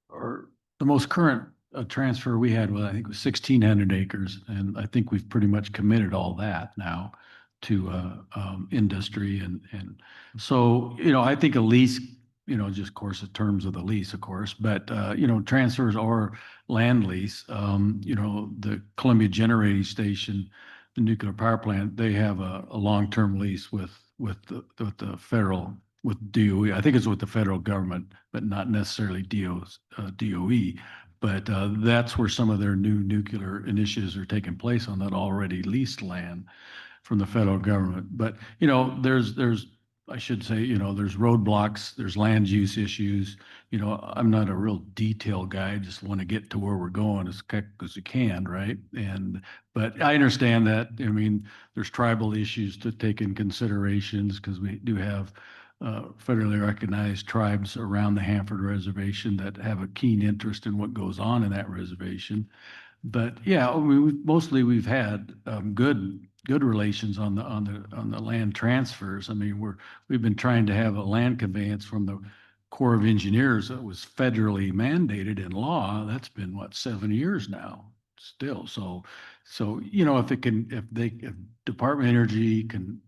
or the most current transfer we had was, I think, was 1,600 acres, and I think we've pretty much committed all that now to industry, and so I think a lease, just of course the terms of the lease, of course, but transfers or land lease, the Columbia Generating Station, the nuclear power plant, they have a long-term lease with the federal, with DOE. I think it's with the federal government, but not necessarily DOE. But that's where some of their new nuclear initiatives are taking place, on that already leased land from the federal government. But there's I should say, there's roadblocks, there's land use issues. I'm not a real detail guy. I just want to get to where we're going as quick as we can, right? But I understand that. I mean, there's tribal issues to take in considerations, because we do have federally recognized tribes around the Hanford Reservation that have a keen interest in what goes on in that reservation. But yeah, I mean, we've had good relations on the land transfers. I mean, we've been trying to have a land conveyance from the Corps of Engineers that was federally mandated in law. That's been 7 years now still. So if Department of Energy can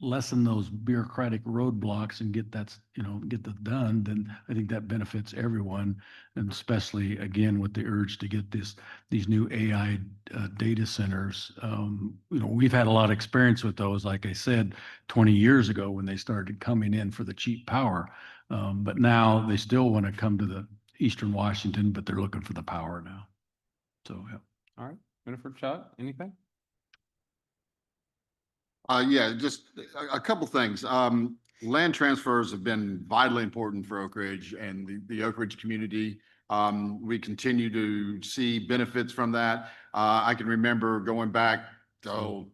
lessen those bureaucratic roadblocks and get that done, then I think that benefits everyone, and especially again with the urge to get these new AI data centers. We've had a lot of experience with those, like I said, 20 years ago when they started coming in for the cheap power, but now they still want to come to the Eastern Washington, but they're looking for the power now. So yeah. All right, Jennifer, Chuck, anything? Yeah, just a couple things. Land transfers have been vitally important for Oak Ridge and the Oak Ridge community. We continue to see benefits from that. I can remember going back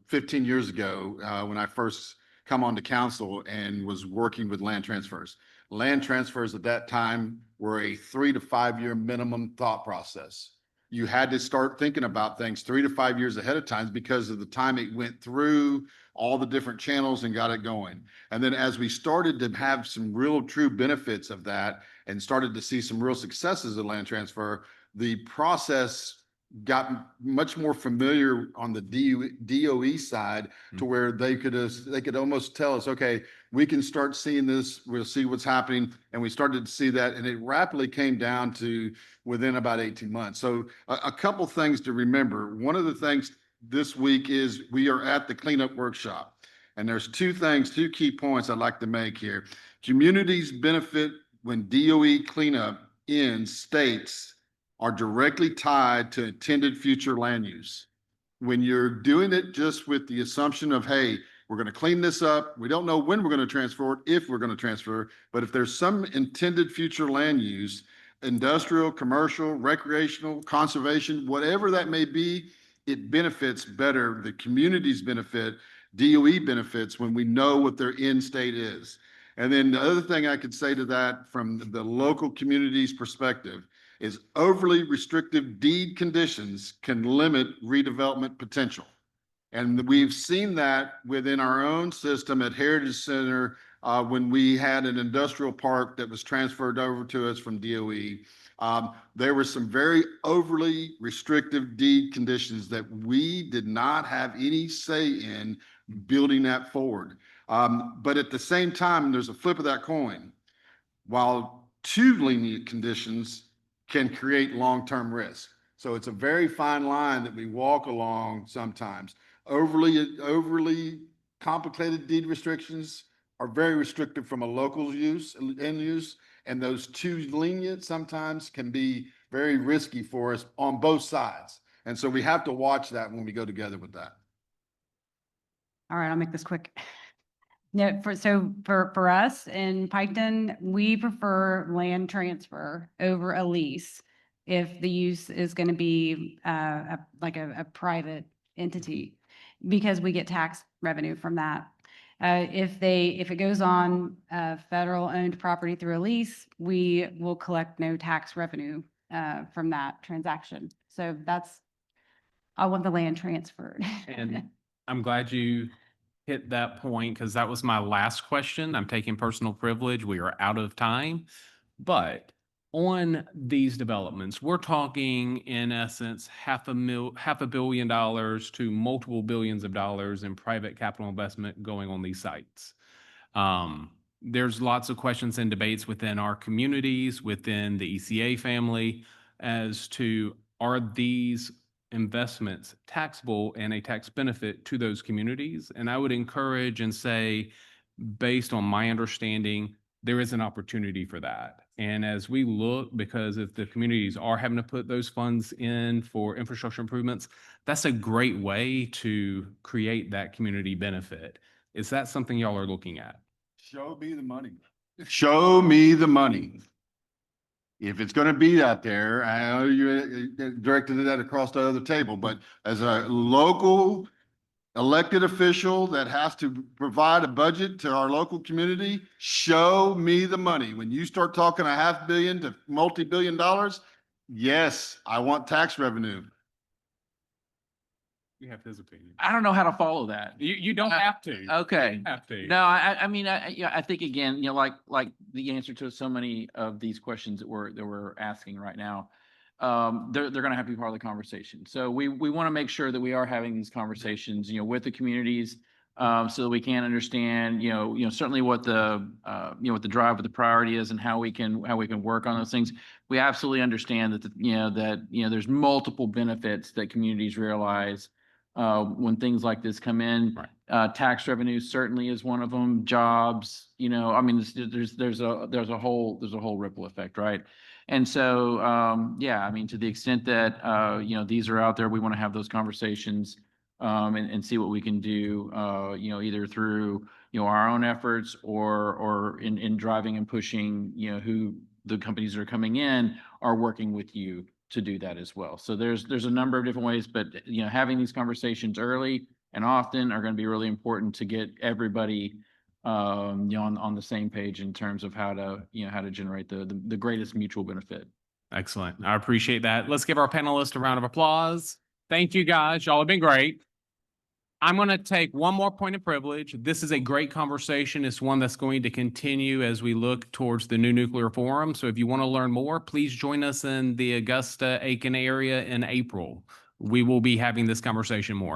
15 years ago when I first come onto council and was working with land transfers. Land transfers at that time were a 3 to 5 year minimum thought process. You had to start thinking about things 3 to 5 years ahead of time because of the time it went through all the different channels and got it going. And then as we started to have some real true benefits of that and started to see some real successes of land transfer, the process gotten much more familiar on the DOE side to where they could almost tell us, okay, we can start seeing this, we'll see what's happening. And we started to see that, and it rapidly came down to within about 18 months. So a couple things to remember. One of the things this week is we are at the cleanup workshop. And there's two key points I'd like to make here. Communities benefit when DOE cleanup in states are directly tied to intended future land use. When you're doing it just with the assumption of, hey, we're going to clean this up, we don't know when we're going to transfer it, if we're going to transfer, but if there's some intended future land use, industrial, commercial, recreational, conservation, whatever that may be, it benefits better. The communities benefit, DOE benefits when we know what their end state is. And then the other thing I could say to that from the local community's perspective is overly restrictive deed conditions can limit redevelopment potential. And we've seen that within our own system at Heritage Center when we had an industrial park that was transferred over to us from DOE. There were some very overly restrictive deed conditions that we did not have any say in building that forward. But at the same time, there's a flip of that coin. While too lenient conditions can create long-term risk. So it's a very fine line that we walk along sometimes. Overly complicated deed restrictions are very restrictive from a local end use, and those too lenient sometimes can be very risky for us on both sides. And so we have to watch that when we go together with that. All right, I'll make this quick. No, for us in Piketon, we prefer land transfer over a lease if the use is going to be like a private entity, because we get tax revenue from that. If it goes on federal owned property through a lease, we will collect no tax revenue from that transaction. So I want the land transferred. And I'm glad you hit that point because that was my last question. I'm taking personal privilege. We are out of time. But on these developments, we're talking in essence $500 million to multiple billions of dollars in private capital investment going on these sites. There's lots of questions and debates within our communities, within the ECA family, as to are these investments taxable and a tax benefit to those communities? And I would encourage and say, based on my understanding, there is an opportunity for that. And as we look, because if the communities are having to put those funds in for infrastructure improvements, that's a great way to create that community benefit. Is that something y'all are looking at? Show me the money. Show me the money. If it's going to be out there, I know you directed that across the other table, but as a local elected official that has to provide a budget to our local community, show me the money. When you start talking $500 million to multi-billion dollars, yes, I want tax revenue. You have his opinion. I don't know how to follow that. You don't have to. Okay. Have to. No, I mean, I think again, like the answer to so many of these questions that we're asking right now, they're going to have to be part of the conversation. So we want to make sure that we are having these conversations, with the communities, so that we can understand, certainly what the what the drive, what the priority is, and how we can work on those things. We absolutely understand that there's multiple benefits that communities realize when things like this come in. Right. Tax revenue certainly is one of them. Jobs, I mean, there's a whole ripple effect, right? And so, I mean, to the extent that these are out there, we want to have those conversations and see what we can do, either through our own efforts or in driving and pushing, who the companies that are coming in are working with you to do that as well. So there's a number of different ways, but having these conversations early and often are going to be really important to get everybody on the same page in terms of how to generate the greatest mutual benefit. Excellent. I appreciate that. Let's give our panelists a round of applause. Thank you, guys. Y'all have been great. I'm going to take one more point of privilege. This is a great conversation. It's one that's going to continue as we look towards the new nuclear forum. So if you want to learn more, please join us in the Augusta, Aiken area in April. We will be having this conversation more.